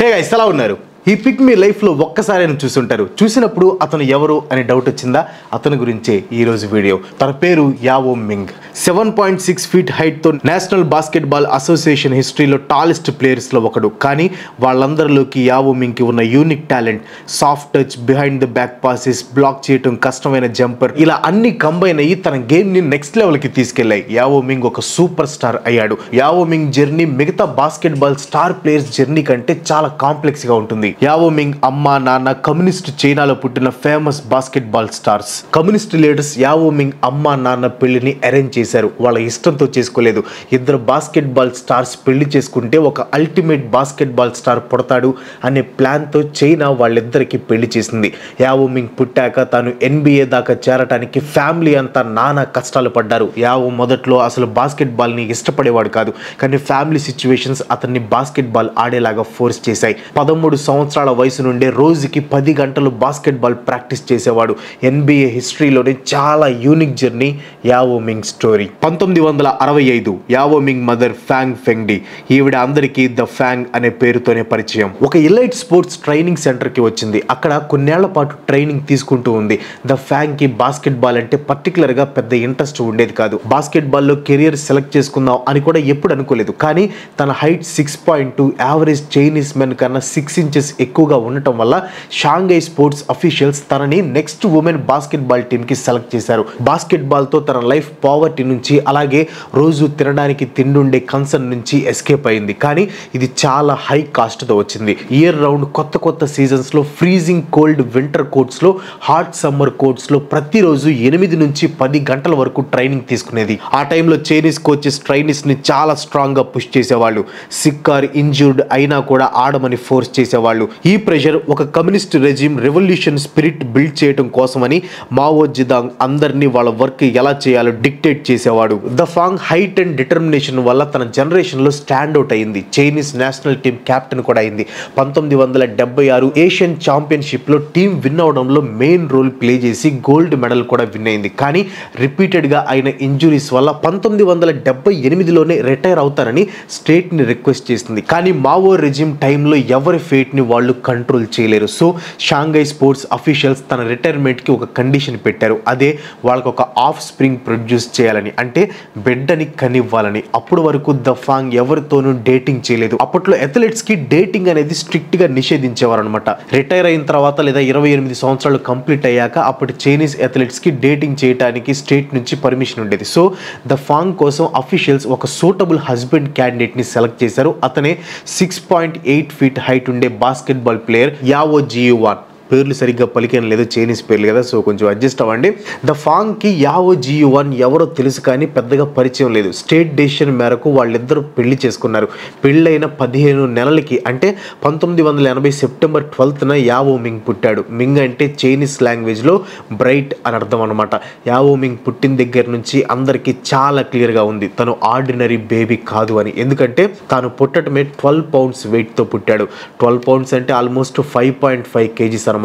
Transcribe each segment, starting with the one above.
Hey guys ఎలా ఉన్నారు? ఈ పిక్ మీ లైఫ్లో ఒక్కసారైనా చూసుంటారు. చూసినప్పుడు అతను ఎవరు అని డౌట్ వచ్చిందా? అతని గురించే ఈరోజు వీడియో. తన పేరు యావో మింగ్. 7.6 ఫీట్ హైట్తో నేషనల్ బాస్కెట్బాల్ అసోసియేషన్ హిస్టరీలో టాలెస్ట్ ప్లేయర్స్లో ఒకడు. కానీ వాళ్ళందరిలోకి యావో మింగ్కి ఉన్న unique talent, soft touch, behind the back passes, block చేయటం, కష్టమైన జంపర్, ఇలా అన్ని కంబైన్ అయ్యి తన గేమ్ని నెక్స్ట్ లెవెల్కి తీసుకెళ్లాయి. యావో మింగ్ ఒక సూపర్ స్టార్ అయ్యాడు. యావో మింగ్ జర్నీ మిగతా బాస్కెట్బాల్ స్టార్ ప్లేయర్స్ జర్నీ కంటే చాలా కాంప్లెక్స్గా ఉంటుంది. యావో మింగ్ అమ్మా నాన్న కమ్యూనిస్ట్ చైనాలో పుట్టిన famous basketball stars. Communist leaders Yao Ming అమ్మా నాన్న పెళ్లిని అరేంజ్ చేశారు. వాళ్ళ ఇష్టంతో చేసుకోలేదు. ఇద్దరు బాస్కెట్బాల్ స్టార్స్ పెళ్లి చేసుకుంటే ఒక అల్టిమేట్ బాస్కెట్బాల్ స్టార్ పుడతాడు అనే ప్లాన్తో చైనా వాళ్ళిద్దరికి పెళ్లి చేసింది. యావో మింగ్ పుట్టాక తాను NBA దాకా చేరటానికి ఫ్యామిలీ అంతా నానా కష్టాలు పడ్డారు. యావో మొదట్లో అసలు బాస్కెట్బాల్ని ఇష్టపడేవాడు కాదు. కానీ ఫ్యామిలీ సిచ్యువేషన్స్ అతన్ని బాస్కెట్బాల్ ఆడేలాగా ఫోర్స్ చేశాయి. 13 సంవత్సరాల వయసు నుండే రోజుకి 10 గంటలు బాస్కెట్బాల్ ప్రాక్టీస్ చేసేవాడు. NBA హిస్టరీలోనే చాలా unique journey యావో Ming story. 1965 యావో Ming mother FANG ఫెంగ్డి. ఈవిడ అందరికీ ద ఫ్యాంగ్ అనే పేరుతోనే పరిచయం. ఒక ఎలైట్ స్పోర్ట్స్ ట్రైనింగ్ సెంటర్కి వచ్చింది. అక్కడ కొన్నేళ్ల పాటు ట్రైనింగ్ తీసుకుంటూ ఉంది. ద ఫ్యాంగ్కి బాస్కెట్బాల్ అంటే పర్టికులర్గా పెద్ద ఇంట్రెస్ట్ ఉండేది కాదు. బాస్కెట్బాల్లో కెరియర్ సెలెక్ట్ చేసుకుందాం అని కూడా ఎప్పుడు అనుకోలేదు. కానీ తన హైట్ 6.2, యావరేజ్ చైనీస్ మెన్ కన్నా 6 ఇంచెస్ ఎక్కువగా ఉండటం వల్ల షాంఘై స్పోర్ట్స్ అఫీషియల్స్ తనని నెక్స్ట్ ఉమెన్ బాస్కెట్బాల్ టీమ్కి సెలెక్ట్ చేశారు. బాస్కెట్బాల్తో తన లైఫ్ పావర్టీ నుంచి, అలాగే రోజు తినడానికి తిండుండే కన్సర్న్ నుంచి ఎస్కేప్ అయింది. కానీ ఇది చాలా హై కాస్ట్తో వచ్చింది. ఇయర్ రౌండ్ కొత్త సీజన్స్లో ఫ్రీజింగ్ కోల్డ్ వింటర్ కోర్ట్స్లో, హాట్ సమ్మర్ కోర్ట్స్లో ప్రతిరోజు 8 నుంచి 10 గంటల వరకు ట్రైనింగ్ తీసుకునేది. ఆ టైంలో చైనీస్ కోచెస్ ట్రైనీస్ని చాలా స్ట్రాంగ్గా పుష్ చేసేవాళ్ళు. సిక్ ఆర్ ఇంజ్యూర్డ్ అయినా కూడా ఆడమని ఫోర్స్ చేసేవాళ్ళు. ఈ ప్రెషర్ ఒక communist regime revolution spirit build చేయడం కోసమని మావో జిదాంగ్ అందరినీ వాళ్ళ వర్క్ ఎలా చేయాలో డిక్టేట్ చేసేవాడు. ద ఫాంగ్ హైట్ అండ్ డిటర్మినేషన్ వల్ల తన జనరేషన్లో స్టాండ్అవుట్ అయింది. చైనీస్ నేషనల్ టీమ్ కెప్టెన్ కూడా అయింది. 1976 ఏషియన్ ఛాంపియన్షిప్లో టీం విన్ అవడంలో మెయిన్ రోల్ ప్లే చేసి గోల్డ్ మెడల్ కూడా విన్ అయింది. కానీ రిపీటెడ్గా అయిన ఇంజురీస్ వల్ల 1978లోనే రిటైర్ అవుతారని స్టేట్ని రిక్వెస్ట్ చేసింది. కానీ మావో రెజిమ్ టైంలో ఎవరి ఫేట్ని వాళ్ళు కంట్రోల్ చేయలేరు. సో షాంఘై స్పోర్ట్స్ అఫీషియల్స్ తన రిటైర్మెంట్కి ఒక కండిషన్ పెట్టారు. అదే వాళ్ళకు ఒక ఆఫ్ స్ప్రింగ్ ప్రొడ్యూస్ చేయాలని, అంటే బిడ్డని కనివ్వాలని. అప్పటి వరకు ద ఫాంగ్ ఎవరితోనూ డేటింగ్ చేయలేదు. అప్పట్లో అథ్లెట్స్కి డేటింగ్ అనేది స్ట్రిక్ట్గా నిషేధించేవారు అనమాట. రిటైర్ అయిన తర్వాత లేదా 28 సంవత్సరాలు కంప్లీట్ అయ్యాక అప్పటి చైనీస్ అథ్లెట్స్కి డేటింగ్ చేయడానికి స్టేట్ నుంచి పర్మిషన్ ఉండేది. సో ద ఫాంగ్ కోసం అఫీషియల్స్ ఒక సూటబుల్ హస్బెండ్ క్యాండిడేట్ని సెలెక్ట్ చేశారు. అతనే 6.8 ఫీట్ హైట్ ఉండే బాస్కెట్బాల్ ప్లేయర్ యావో జియువాన్. పేర్లు సరిగ్గా పలికేం లేదు, చైనీస్ పేర్లు కదా, సో కొంచెం అడ్జస్ట్ అవ్వండి. ద ఫాంగ్కి యావో జియువాన్ ఎవరో తెలుసు కానీ పెద్దగా పరిచయం లేదు. స్టేట్ డెసిషన్ మేరకు వాళ్ళిద్దరూ పెళ్లి చేసుకున్నారు. పెళ్ళైన 15 నెలలకి, అంటే 1980 సెప్టెంబర్ 12న యావో మింగ్ పుట్టాడు. మింగ్ అంటే చైనీస్ లాంగ్వేజ్లో బ్రైట్ అని అర్థం అనమాట. యావో మింగ్ పుట్టిన దగ్గర నుంచి అందరికీ చాలా క్లియర్గా ఉంది తను ఆర్డినరీ బేబీ కాదు అని. ఎందుకంటే తాను పుట్టడమే 12 పౌండ్స్ వెయిట్తో పుట్టాడు. 12 పౌండ్స్ అంటే ఆల్మోస్ట్ 5.5 kgs అనమాట.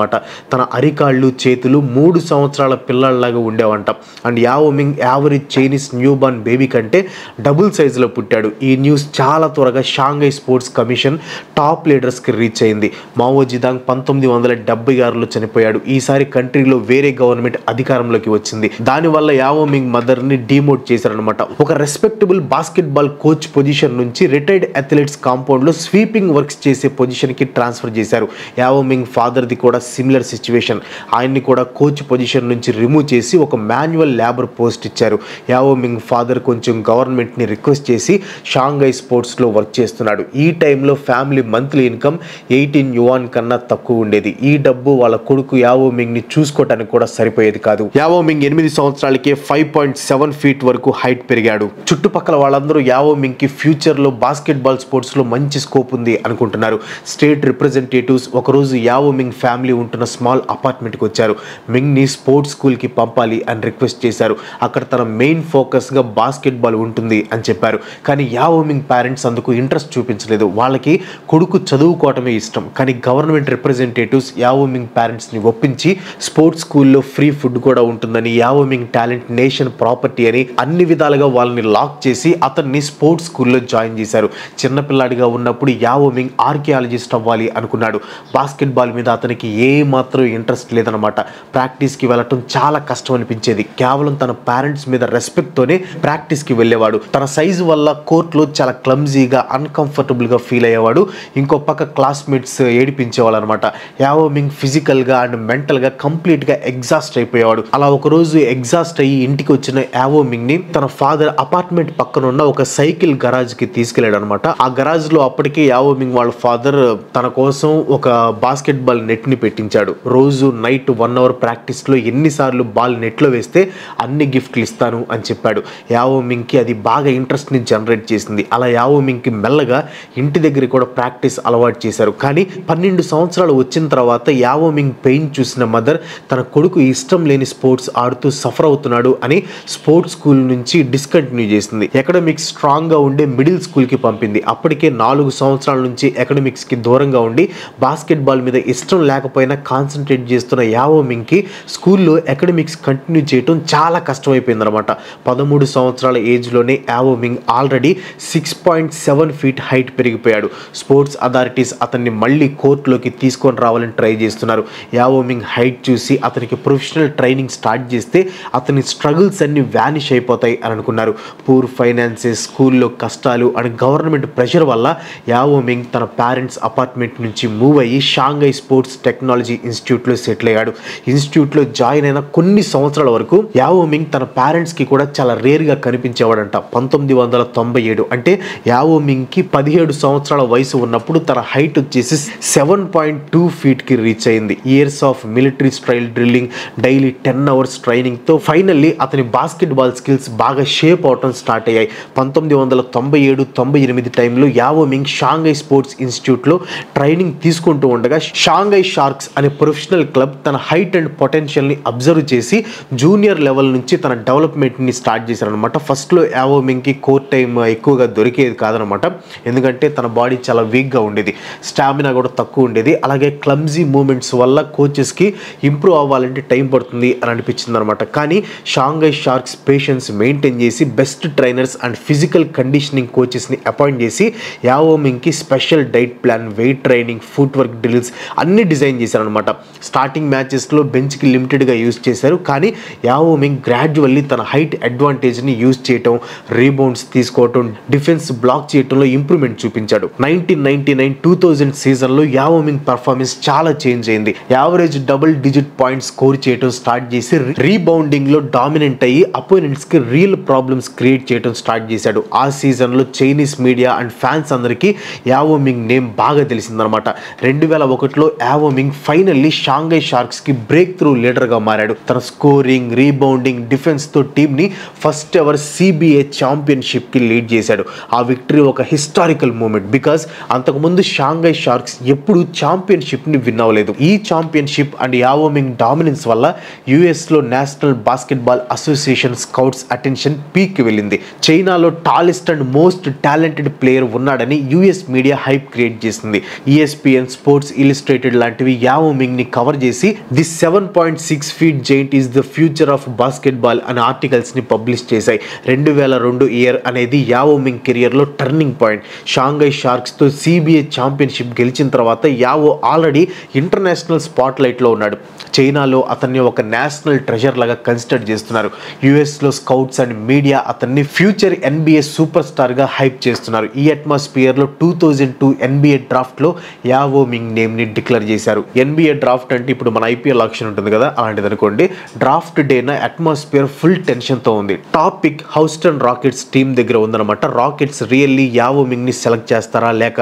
తన అరికాళ్ళు చేతులు 3 సంవత్సరాల పిల్లల్లాగా ఉండేవంట. And Yao Ming average Chinese new born baby కంటే డబుల్ సైజులో పుట్టాడు. ఈ న్యూస్ చాలా త్వరగా షాంఘై స్పోర్ట్స్ కమిషన్ టాప్ లీడర్స్కి రీచ్ అయింది. మావో జిదాంగ్ 1976లో చనిపోయాడు. ఈసారి కంట్రీలో వేరే గవర్నమెంట్ అధికారంలోకి వచ్చింది. దానివల్ల యావో మింగ్ మదర్ని డిమోట్ చేశారనమాట. ఒక రెస్పెక్టబుల్ బాస్కెట్బాల్ కోచ్ పొజిషన్ నుంచి రిటైర్డ్ అథ్లెట్స్ కాంపౌండ్లో స్వీపింగ్ వర్క్స్ చేసే పొజిషన్కి ట్రాన్స్ఫర్ చేశారు. యావో మింగ్ ఫాదర్ది కూడా సిమిలర్ సిచ్యువేషన్. ఆయన్ని కూడా కోచ్ పొజిషన్ నుంచి రిమూవ్ చేసి ఒక మాన్యువల్ లేబర్ పోస్ట్ ఇచ్చారు. యావో మింగ్ ఫాదర్ కొంచెం గవర్నమెంట్ని రిక్వెస్ట్ చేసి షాంఘై స్పోర్ట్స్లో వర్క్ చేస్తున్నాడు. ఈ టైంలో ఫ్యామిలీ మంత్లీ ఇన్కమ్ 18 యువాన్ కన్నా తక్కువ ఉండేది. ఈ డబ్బు వాళ్ళ కొడుకు యావో మింగ్ని చూసుకోవడానికి కూడా సరిపోయేది కాదు. యావో మింగ్ 8 సంవత్సరాలకే 5.7 ఫీట్ వరకు హైట్ పెరిగాడు. చుట్టుపక్కల వాళ్ళందరూ యావో మింగ్కి ఫ్యూచర్లో బాస్కెట్బాల్ స్పోర్ట్స్లో మంచి స్కోప్ ఉంది అనుకుంటున్నారు. స్టేట్ రిప్రజెంటేటివ్స్ ఒకరోజు యావో మింగ్ ఫ్యామిలీ ఫ్యామిలీ ఉంటున్న స్మాల్ అపార్ట్మెంట్కి వచ్చారు. మింగ్ని స్పోర్ట్స్ స్కూల్కి పంపాలి అని రిక్వెస్ట్ చేశారు. అక్కడ తన మెయిన్ ఫోకస్గా బాస్కెట్బాల్ ఉంటుంది అని చెప్పారు. కానీ యావో మింగ్ పేరెంట్స్ అందుకు ఇంట్రెస్ట్ చూపించలేదు. వాళ్ళకి కొడుకు చదువుకోవటమే ఇష్టం. కానీ గవర్నమెంట్ రిప్రజెంటేటివ్స్ యావో మింగ్ పేరెంట్స్ని ఒప్పించి స్పోర్ట్స్ స్కూల్లో ఫ్రీ ఫుడ్ కూడా ఉంటుందని, యావో మింగ్ టాలెంట్ నేషన్ ప్రాపర్టీ అని అన్ని విధాలుగా వాళ్ళని లాక్ చేసి అతన్ని స్పోర్ట్స్ స్కూల్లో జాయిన్ చేశారు. చిన్నపిల్లాడిగా ఉన్నప్పుడు యావో మింగ్ ఆర్కియాలజిస్ట్ అవ్వాలి అనుకున్నాడు. బాస్కెట్బాల్ మీద అతనికి ఏ మాత్రం ఇంట్రెస్ట్ లేదనమాట. ప్రాక్టీస్కి వెళ్ళటం చాలా కష్టం అనిపించేది. కేవలం తన పేరెంట్స్ మీద రెస్పెక్ట్తోనే ప్రాక్టీస్కి వెళ్ళేవాడు. తన సైజు వల్ల కోర్టులో చాలా క్లమ్జీగా అన్కంఫర్టబుల్గా ఫీల్ అయ్యేవాడు. ఇంకో పక్క క్లాస్మేట్స్ ఏడిపించేవాళ్ళు అనమాట. యావో మింగ్ ఫిజికల్గా అండ్ మెంటల్గా కంప్లీట్గా ఎగ్జాస్ట్ అయిపోయేవాడు. అలా ఒకరోజు ఎగ్జాస్ట్ అయ్యి ఇంటికి వచ్చిన యావో మింగ్ని తన ఫాదర్ అపార్ట్మెంట్ పక్కన ఉన్న ఒక సైకిల్ గరాజ్కి తీసుకెళ్లాడు అనమాట. ఆ గరాజ్లో అప్పటికే యావో మింగ్ వాళ్ళ ఫాదర్ తన కోసం ఒక బాస్కెట్బాల్ నెట్ని పెట్టించాడు. రోజు నైట్ 1 అవర్ ప్రాక్టీస్లో ఎన్నిసార్లు బాల్ నెట్లో వేస్తే అన్ని గిఫ్ట్లు ఇస్తాను అని చెప్పాడు. యావో మింగ్కి అది బాగా ఇంట్రెస్ట్ని జనరేట్ చేసింది. అలా యావో మింగ్కి మెల్లగా ఇంటి దగ్గర కూడా ప్రాక్టీస్ అలవాటు చేశారు. కానీ 12 సంవత్సరాలు వచ్చిన తర్వాత యావో మింగ్ పెయిన్ చూసిన మదర్ తన కొడుకు ఇష్టం లేని స్పోర్ట్స్ ఆడుతూ సఫర్ అవుతున్నాడు అని స్పోర్ట్స్ స్కూల్ నుంచి డిస్కంటిన్యూ చేసింది. ఎకడమిక్స్ స్ట్రాంగ్గా ఉండే మిడిల్ స్కూల్కి పంపింది. అప్పటికే 4 సంవత్సరాల నుంచి ఎకడమిక్స్కి దూరంగా ఉండి బాస్కెట్బాల్ మీద ఇష్టం లేకపోయినా కాన్సన్ట్రేట్ చేస్తున్న యావో మింగ్కి స్కూల్లో ఎకడమిక్స్ కంటిన్యూ చేయడం చాలా కష్టమైపోయింది అనమాట. 13 సంవత్సరాల ఏజ్లోనే Yao Ming already 6.7 feet height పెరిగిపోయాడు. స్పోర్ట్స్ అథారిటీస్ అతన్ని మళ్ళీ కోర్టులోకి తీసుకొని రావాలని ట్రై చేస్తున్నారు. యావో మింగ్ హైట్ చూసి అతనికి ప్రొఫెషనల్ ట్రైనింగ్ స్టార్ట్ చేస్తే అతని స్ట్రగుల్స్ అన్ని వ్యానిష్ అయిపోతాయి అని అనుకున్నారు. పూర్ ఫైనాన్సెస్, స్కూల్లో కష్టాలు అండ్ గవర్నమెంట్ ప్రెషర్ వల్ల యావో మింగ్ తన పేరెంట్స్ అపార్ట్మెంట్ నుంచి మూవ్ అయ్యి షాంఘై స్పోర్ట్స్ టెక్నాలజీ ఇన్స్టిట్యూట్లో సెటిల్ అయ్యాడు. ఇన్స్టిట్యూట్లో జాయిన్ అయిన కొన్ని సంవత్సరాల వరకు యావో మింగ్ తన పేరెంట్స్కి కూడా చాలా రేర్గా కనిపించేవాడంట. 1997 అంటే యావో మింగ్కి 17 సంవత్సరాల వయసు ఉన్నప్పుడు తన హైట్ వచ్చేసి 7.2 ఫీట్కి రీచ్ అయింది. Years of military style drilling, daily 10 hours ట్రైనింగ్తో ఫైనల్లీ అతని బాస్కెట్బాల్ స్కిల్స్ బాగా షేప్ అవటం స్టార్ట్ అయ్యాయి. 1997-98 టైంలో యావో మింగ్ షాంఘై స్పోర్ట్స్ ఇన్స్టిట్యూట్లో ట్రైనింగ్ తీసుకుంటూ ఉండగా షాంఘై షార్క్స్ అనే ప్రొఫెషనల్ క్లబ్ తన హైట్ అండ్ పొటెన్షియల్ని అబ్జర్వ్ చేసి జూనియర్ లెవెల్ నుంచి తన డెవలప్మెంట్ని స్టార్ట్ చేశారనమాట. ఫస్ట్లో యావో మింగ్కి కోర్ట్ టైం ఎక్కువగా దొరికేది కాదనమాట. ఎందుకంటే తన బాడీ చాలా వీక్గా ఉండేది, స్టామినా కూడా తక్కువ ఉండేది. అలాగే క్లమ్జీ మూమెంట్స్ వల్ల కోచెస్కి ఇంప్రూవ్ అవ్వాలంటే టైం పడుతుంది అని అనిపించింది అనమాట. కానీ షాంఘై షార్క్స్ పేషెన్స్ మెయింటైన్ చేసి best trainers and physical conditioning కోచెస్ని అపాయింట్ చేసి యావో మింగ్కి special diet plan, weight training, foot work drills అన్ని డిజైన్ చేశారనమాట. స్టార్టింగ్ మ్యాచెస్లో బెంచ్కి లిమిటెడ్గా యూజ్ చేశారు. కానీ యావో మింగ్ గ్రాడ్యువల్లీ తన హైట్ అడ్వాంటేజ్ని యూజ్ చేయటం, రీబౌండ్స్ తీసుకోవటం, డిఫెన్స్ బ్లాక్ చేయటంలో ఇంప్రూవ్మెంట్ చూపించాడు. 1999-2000 సీజన్లో యావో మింగ్ పర్ఫార్మెన్స్ చాలా చేంజ్ అయింది. Average double digit points score చేయడం స్టార్ట్ చేసి రీబౌండింగ్లో డామినెంట్ అయ్యి అపోనెంట్స్కి రియల్ ప్రాబ్లమ్స్ క్రియేట్ చేయడం స్టార్ట్ చేశాడు. ఆ సీజన్లో చైనీస్ మీడియా అండ్ ఫ్యాన్స్ అందరికీ యావో మింగ్ నేమ్ బాగా తెలిసిందనమాట. 2001లో యావో మింగ్ ఫైనల్లీ షాంఘై షార్క్స్కి బ్రేక్ త్రూ లీడర్గా మారాడు. తన స్కోరింగ్, రీబౌండింగ్, డిఫెన్స్తో టీమ్ని ఫస్ట్ ఎవర్ CBA ఛాంపియన్షిప్కి లీడ్ చేశాడు. ఆ విక్టరీ ఒక హిస్టారికల్ మూమెంట్. బికాస్ అంతకుముందు షాంఘై షార్క్స్ ఎప్పుడు ఛాంపియన్షిప్ని విన్ అవ్వలేదు. ఈ championship and Yao Ming dominance వల్ల యుఎస్లో National Basketball Association scouts attention పీక్కి వెళ్ళింది. చైనాలో tallest and most talented player ఉన్నాడని యుఎస్ మీడియా హైప్ క్రియేట్ చేసింది. ESPN, స్పోర్ట్స్ ఇలిస్ట్రేటెడ్ లాంటివి యావో మింగ్ని కవర్ చేసి the 7.6 feet giant is the future of basketball అనే ఆర్టికల్స్ని పబ్లిష్ చేశాయి. 2002 ఇయర్ అనేది యావో మింగ్ కెరియర్లో టర్నింగ్ పాయింట్. షాంఘై షార్క్స్తో CBA ఛాంపియన్షిప్ గెలిచిన తర్వాత యావో ఆల్రెడీ ఇంటర్నేషనల్ స్పాట్ లైట్లో ఉన్నాడు. చైనాలో అతన్ని ఒక నేషనల్ ట్రెజర్ లాగా కన్సిడర్ చేస్తున్నారు. యుఎస్లో స్కౌట్స్ అండ్ మీడియా అతన్ని ఫ్యూచర్ NBA సూపర్ స్టార్గా హైప్ చేస్తున్నారు. ఈ అట్మాస్ఫియర్లో 2002 NBA డ్రాఫ్ట్లో యావో మింగ్ నేమ్ని డిక్లేర్ చేశారు. NBA డ్రాఫ్ట్ అంటే ఇప్పుడు మన IPL ఆప్షన్ ఉంటుంది కదా, అలాంటిది అనుకోండి. డ్రాఫ్ట్ డేన అట్మాస్ఫియర్ ఫుల్ టెన్షన్తో ఉంది. Top pick Houston Rockets team దగ్గర ఉందన్నమాట. రాకెట్స్ రియల్లీ యావో మింగ్ని సెలెక్ట్ చేస్తారా లేక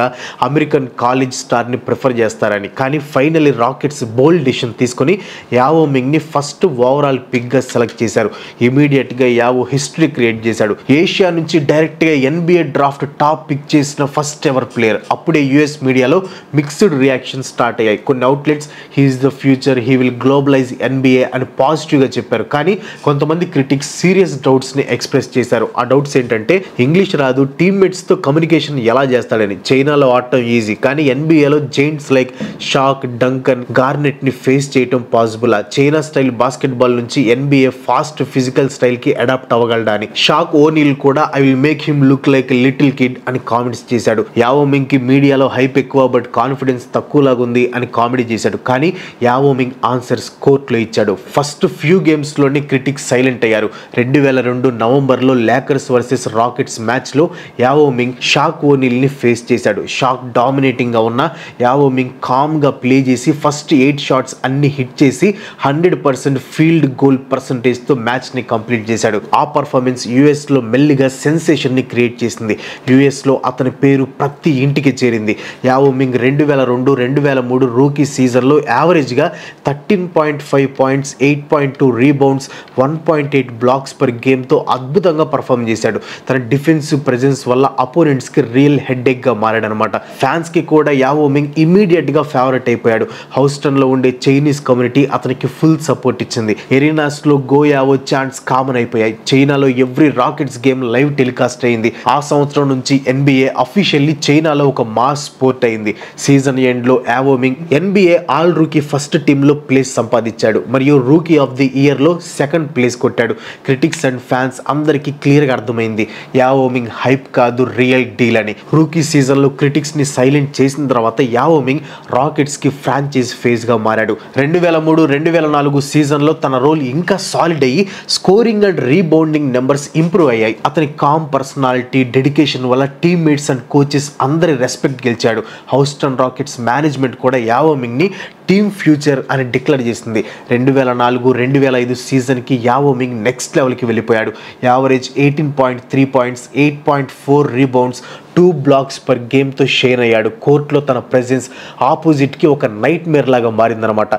అమెరికన్ కాలేజ్ స్టార్ని ప్రిఫర్ చేస్తారని. కానీ ఫైనల్లీ రాకెట్స్ బోల్డ్ డిసిషన్ తీసుకొని యావో మింగ్ని ఫస్ట్ ఓవరాల్ పిక్గా సెలెక్ట్ చేశారు. ఇమీడియట్గా యావో హిస్టరీ క్రియేట్ చేశాడు. ఏషియా నుంచి డైరెక్ట్గా NBA డ్రాఫ్ట్ టాప్ పిక్ చేసిన ఫస్ట్ ఎవర్ ప్లేయర్. అప్పుడే US మీడియాలో మిక్స్డ్ రియాక్షన్ స్టార్ట్ అయ్యాయి. కొన్ని outlets he's the future, he will globalize NBA అని పాజిటివ్గా చెప్పారు. కానీ కొంతమంది క్రిటిక్స్ సీరియస్ డౌట్స్ని ఎక్స్ప్రెస్ చేశారు. ఆ డౌట్స్ ఏంటంటే ఇంగ్లీష్ రాదు, టీమ్మేట్స్తో కమ్యూనికేషన్ ఎలా చేస్తాడని. చైనాలో ఆడటం ఈజీ, కానీ ఎన్బిఏలో జైంట్స్ లైక్ షాక్, డంకన్, గార్నెట్ని ఫేస్ చేయటం పాసిబుల్. చైనా స్టైల్ బాస్కెట్బాల్ నుంచి ఎన్బిఏ ఫాస్ట్ ఫిజికల్ స్టైల్కి అడాప్ట్ అవ్వగలడా అని. షాక్ ఓనీల్ కూడా I will make him look like little kid అని కామెంట్స్ చేశాడు. యావోమింగ్ కి మీడియాలో హైప్ ఎక్కువ బట్ కాన్ఫిడెన్స్ తక్కువలాగా ఉంది అని కామెడీ చేశాడు. కానీ యావోమింగ్ ఆన్సర్స్ కోర్టులో ఇచ్చాడు. ఫస్ట్ ఫ్యూ గేమ్స్ లోనే క్రిటిక్స్ సైలెంట్ అయ్యారు. 2002 నవంబర్లో లేకర్స్ వర్సెస్ రాకెట్స్ మ్యాచ్ లో యావోమింగ్ షాక్ ఓనీల్ ని ఫేస్ చేశాడు. షాక్ డామినేటింగ్ గా ఉన్న యావోమింగ్ కామ్ గా ప్లే చేసి ఫస్ట్ 8 షాట్స్ అన్ని హిట్ చేసి 100% ఫీల్డ్ గోల్ పర్సంటేజ్ తో మ్యాచ్ ని కంప్లీట్ చేశాడు. ఆ పర్ఫార్మెన్స్ యుఎస్ లో మెల్లిగా సెన్సేషన్ ని క్రియేట్ చేసింది. యుఎస్ లో అతని పేరు ప్రతి ఇంటికి చేరింది. యావోమింగ్ 2002-2003 రూకీ సీజన్లో యావరేజ్గా 13.5 పాయింట్స్, 8.2 రీబౌండ్స్, 1.8 బ్లాక్స్ పర్ గేమ్తో అద్భుతంగా పర్ఫామ్ చేశాడు. తన డిఫెన్సివ్ ప్రెజెన్స్ వల్ల అపోనెంట్స్కి రియల్ హెడ్ఏక్గా మారాడనమాట. ఫ్యాన్స్కి కూడా యావోమింగ్ ఇమీడియట్గా ఫేవరెట్ అయిపోయాడు. హౌస్టన్లో ఉండే చైనీస్ కమ్యూనిటీ అతనికి ఫుల్ సపోర్ట్ ఇచ్చింది. ఎరీనాస్లో గో యావో ఛాన్స్ కామన్ అయిపోయాయి. చైనాలో every Rockets game live telecast అయింది. ఆ సంవత్సరం నుంచి ఎన్బిఏ అఫీషియల్లీ చైనాలో ఒక మాస్ స్పోర్ట్ అయింది. సీజన్ ఎండ్ లో Yao Ming NBA all rookie first team లో ప్లేస్ సంపాదించాడు మరియు రూకీ ఆఫ్ ది ఇయర్ లో సెకండ్ ప్లేస్ కొట్టాడు. క్రిటిక్స్ అండ్ ఫ్యాన్స్ అందరికీ క్లియర్ గా అర్థమైంది యావోమింగ్ హైప్ కాదు, రియల్ డీల్ అని. రూకీ సీజన్ లో క్రిటిక్స్ ని సైలెంట్ చేసిన తర్వాత యావోమింగ్ రాకెట్స్ కి ఫ్రాంచైజ్ ఫేజ్ గా మారాడు. 2003-2004 సీజన్ లో తన రోల్ ఇంకా సాలిడ్ అయ్యి scoring and rebounding numbers improve అయ్యాయి. అతని కామ్ పర్సనాలిటీ, డెడికేషన్ వల్ల టీమ్మేట్స్ అండ్ కోచెస్ అందరి రెస్పెక్ట్ గెలిచాడు. హౌస్టన్ రాకెట్స్ మేనేజ్మెంట్ కూడా యావోమింగ్ ని టీమ్ ఫ్యూచర్ అని డిక్లేర్ చేసింది. 2004-2005 సీజన్కి యావోమింగ్ నెక్స్ట్ లెవెల్కి వెళ్ళిపోయాడు. Average 18.3 points, 8.4 rebounds, 2 blocks per గేమ్తో షేర్ అయ్యాడు. కోర్టులో తన ప్రెజెన్స్ ఆపోజిట్కి ఒక నైట్ మేర్ లాగా మారిందనమాట.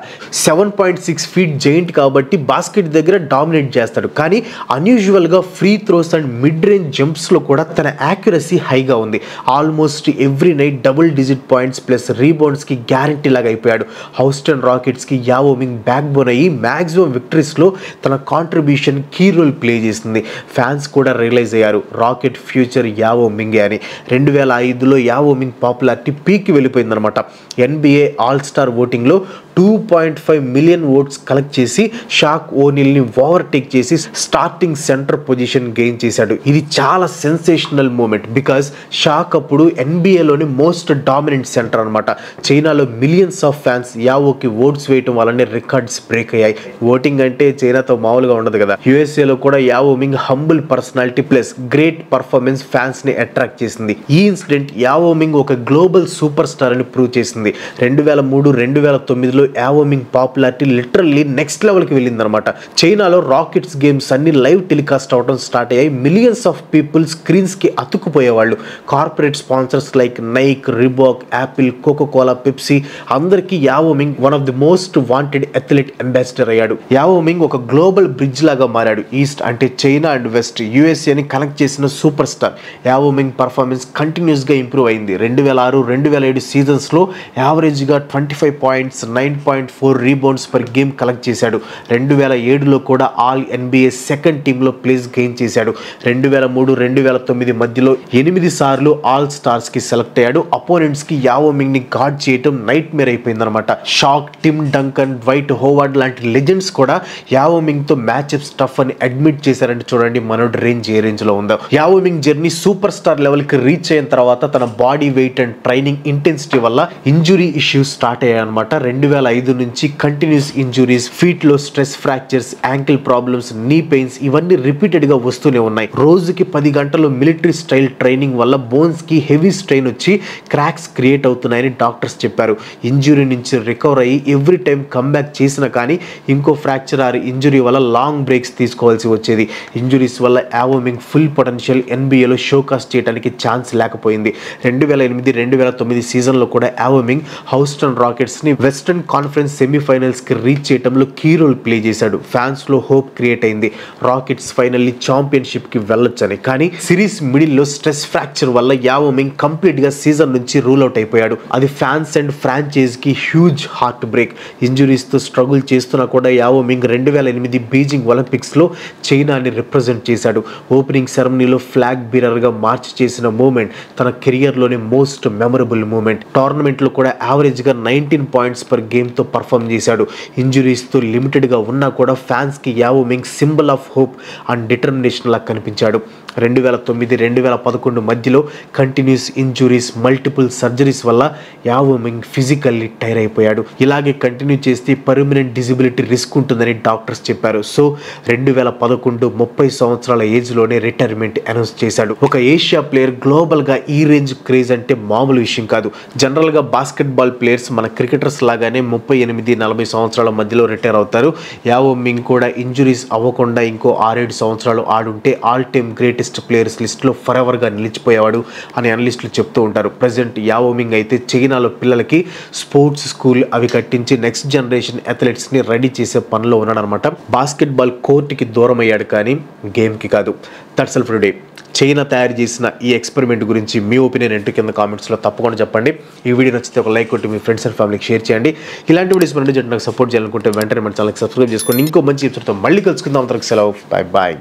7.6 ఫీట్ జైంట్ కాబట్టి బాస్కెట్ దగ్గర డామినేట్ చేస్తాడు. కానీ అన్యూజువల్గా free throws and mid range జంప్స్లో కూడా తన యాక్యురసీ హైగా ఉంది. Almost every night double digit points plus రీబౌండ్స్కి గ్యారంటీ లాగా అయిపోయాడు. హౌస్టన్ రాకెట్స్కి యావోమింగ్ బ్యాక్ బోన్ అయ్యి మ్యాక్సిమం విక్టరీస్లో తన కాంట్రిబ్యూషన్ కీ రోల్ ప్లే చేసింది. ఫ్యాన్స్ కూడా రియలైజ్ అయ్యారు రాకెట్ ఫ్యూచర్ యావోమింగే అని. 2005లో యావోమింగ్ పాపులారిటీ పీక్కి వెళ్ళిపోయిందనమాట. ఎన్బిఏ ఆల్ స్టార్ ఓటింగ్లో 2.5 మిలియన్ ఓట్స్ కలెక్ట్ చేసి షాక్ ఓనీల్ని ఓవర్టేక్ చేసి స్టార్టింగ్ సెంటర్ పొజిషన్ గెయిన్ చేశాడు. ఇది చాలా సెన్సేషనల్ మూమెంట్ బికాస్ షాక్ అప్పుడు ఎన్బిఏలోని మోస్ట్ డామినెంట్ సెంటర్ అనమాట. చైనాలో మిలియన్స్ ఆఫ్ ఫ్యాన్స్ యావోకి ఓట్స్ వేయటం వల్లనే రికార్డ్స్ బ్రేక్ అయ్యాయి. ఓటింగ్ అంటే చైనాతో మామూలుగా ఉండదు కదా. యుఎస్ఏలో కూడా Yao Ming humble personality plus great performance fans ని అట్రాక్ట్ చేసింది. ఈ ఇన్సిడెంట్ యావోమింగ్ ఒక గ్లోబల్ సూపర్ స్టార్ అని ప్రూవ్ చేసింది. 2003-2009లో యావోమింగ్ పాపులారిటీ లిటరల్లీ నెక్స్ట్ లెవెల్కి వెళ్ళిందనమాట. చైనాలో రాకెట్స్ గేమ్స్ అన్ని లైవ్ టెలికాస్ట్ అవడం స్టార్ట్ అయ్యాయి. మిలియన్స్ ఆఫ్ పీపుల్ స్క్రీన్స్కి అతుక్కుపోయేవాళ్ళు. Corporate sponsors like Nike, Reebok, Apple, Coca Cola, Pepsi అందరికీ Yao Ming one of the most wanted athlete ambassador అయ్యాడు. యావోమింగ్ ఒక గ్లోబల్ బ్రిడ్జ్ లాగా మారాడు. ఈస్ట్ అంటే చైనా అండ్ వెస్ట్, యుఎస్ఏని కనెక్ట్ చేసిన సూపర్ స్టార్. యావోమింగ్ పర్ఫార్మెన్స్ కంటిన్యూస్గా ఇంప్రూవ్ అయింది. 2006-2007 సీజన్స్లో యావరేజ్గా 25 points, 9.4 rebounds per game collect చేశాడు. 2007లో కూడా ఆల్ ఎన్బిఏ సెకండ్ టీంలో ప్లేస్ గెయిన్ చేశాడు. 2003-2009 మధ్యలో 8 సార్లు ఆల్ స్టార్స్కి సెలెక్ట్ అయ్యాడు. అపోనెంట్స్కి యావోమింగ్ని గార్డ్ చేయటం నైట్ మేర్ అయిపోయిందనమాట. Shaq, Tim Duncan, Dwight Howard లాంటి లెజెండ్స్ కూడా యావోమింగ్తో మ్యాచ్అప్ స్టఫ్ అని అడ్మిట్ చేశారంటే చూడండి మనోడి రేంజ్ ఏ రేంజ్లో ఉందో. యావోమింగ్ జర్నీ సూపర్ స్టార్ లెవెల్కి రీచ్ అయిన తర్వాత తన body weight and training intensity వల్ల ఇంజురీ ఇష్యూస్ స్టార్ట్ అయ్యాయి అనమాట. 2005 నుంచి కంటిన్యూస్ ఇంజురీస్, ఫీట్ లో స్ట్రెస్ ఫ్రాక్చర్స్, యాంకిల్ ప్రాబ్లమ్స్, నీ పెయిన్స్ ఇవన్నీ రిపీటెడ్ గా వస్తూనే ఉన్నాయి. రోజుకి 10 గంటలు మిలిటరీ స్టైల్ ట్రైనింగ్ వల్ల బోన్స్ కి హెవీ స్ట్రెయిన్ వచ్చి క్రాక్స్ క్రియేట్ అవుతున్నాయని డాక్టర్స్ చెప్పారు. ఇంజురీ నుంచి రికవర్ అయ్యి ఎవ్రీ టైం కమ్బ్యాక్ చేసినా కానీ ఇంకో ఫ్రాక్చర్ ఆర్ ఇంజురీ వల్ల లాంగ్ బ్రేక్స్ తీసుకోవాల్సి వచ్చేది. ఇంజురీస్ వల్ల యావోమింగ్ ఫుల్ పొటెన్షియల్ ఎన్బిఏలో షోకాస్ట్ చేయడానికి ఛాన్స్ లేకపోయింది. 2008-2009 సీజన్లో కూడా యావోమింగ్ హౌస్టన్ రాకెట్స్ ని వెస్టర్న్ కాన్ఫరెన్స్ సెమీఫైనల్స్కి రీచ్ చేయడంలో కీ రోల్ ప్లే చేశాడు. ఫ్యాన్స్లో హోప్ క్రియేట్ అయింది, రాకెట్స్ ఫైనల్లీ ఛాంపియన్షిప్కి వెళ్ళొచ్చని. కానీ సిరీస్ మిడిల్లో స్ట్రెస్ ఫ్రాక్చర్ వల్ల యావో మింగ్ కంప్లీట్గా సీజన్ నుంచి రూల్ అవుట్ అయిపోయాడు. అది ఫ్యాన్స్ అండ్ ఫ్రాంచైజ్కి హ్యూజ్ హార్ట్ బ్రేక్. ఇంజురీస్తో స్ట్రగుల్ చేస్తున్నా కూడా యావో మింగ్ 2008 బీజింగ్ ఒలింపిక్స్లో చైనాని రిప్రజెంట్ చేశాడు. ఓపెనింగ్ సెరమనీలో ఫ్లాగ్ బీరర్గా మార్చ్ చేసిన మూమెంట్ తన కెరియర్లోనే మోస్ట్ మెమరబుల్ మూమెంట్. టోర్నమెంట్లో కూడా యావరేజ్గా 19 పాయింట్స్ పర్ గేమ్తో పర్ఫామ్ చేశాడు. ఇంజురీస్తో లిమిటెడ్గా ఉన్నా కూడా ఫ్యాన్స్కి Yao Ming symbol of hope and determination లా కనిపించాడు. 2009-2011 మధ్యలో కంటిన్యూస్ ఇంజురీస్, మల్టిపుల్ సర్జరీస్ వల్ల యావో మింగ్ ఫిజికల్లీ టైర్ అయిపోయాడు. ఇలాగే కంటిన్యూ చేస్తే పర్మనెంట్ డిజబిలిటీ రిస్క్ ఉంటుందని డాక్టర్స్ చెప్పారు. సో 2011 30 సంవత్సరాల ఏజ్లోనే రిటైర్మెంట్ అనౌన్స్ చేశాడు. ఒక ఏషియా ప్లేయర్ గ్లోబల్గా ఈ రేంజ్ క్రేజ్ అంటే మామూలు విషయం కాదు. జనరల్గా బాస్కెట్బాల్ ప్లేయర్స్ మన క్రికెటర్స్ లాగానే 38-40 సంవత్సరాల మధ్యలో రిటైర్ అవుతారు. యావో మింగ్ కూడా ఇంజురీస్ అవ్వకుండా ఇంకో 6-7 సంవత్సరాలు ఆడుంటే ఆల్ టైమ్ గ్రేటెస్ట్ ప్లేయర్స్ లిస్ట్లో ఫర్ ఎవర్గా నిలిచిపోయేవాడు అని అనలిస్టులు చెప్తూ ఉంటారు. ప్రజెంట్ యావో మింగ్ అయితే చైనాలో పిల్లలకి స్పోర్ట్స్ స్కూల్ అవి కట్టించి నెక్స్ట్ జనరేషన్ అథ్లెట్స్ని రెడీ చేసే పనిలో ఉన్నాడనమాట. బాస్కెట్బాల్ కోర్టుకి దూరం అయ్యాడు కానీ గేమ్కి కాదు. That's all for today. China తయారు చేసిన ఈ ఎక్స్పెరిమెంట్ గురించి మీ ఒపీనియన్ ఏంటో కింద కామెంట్స్లో తప్పకుండా చెప్పండి. ఈ వీడియో నచ్చితే ఒక లైక్ కొట్టి మీ ఫ్రెండ్స్ అండ్ ఫ్యామిలీకి షేర్ చేయండి. ఇలాంటి వీడియోస్ మన నాకు సపోర్ట్ చేయాలనుకుంటే వెంటనే మన ఛానల్కి సబ్స్క్రైబ్ చేసుకోండి. ఇంకో మంచి ఎపిసోడ్తో మళ్ళీ కలుసుకుందాం. అంతవరకు సెలవు. Bye bye.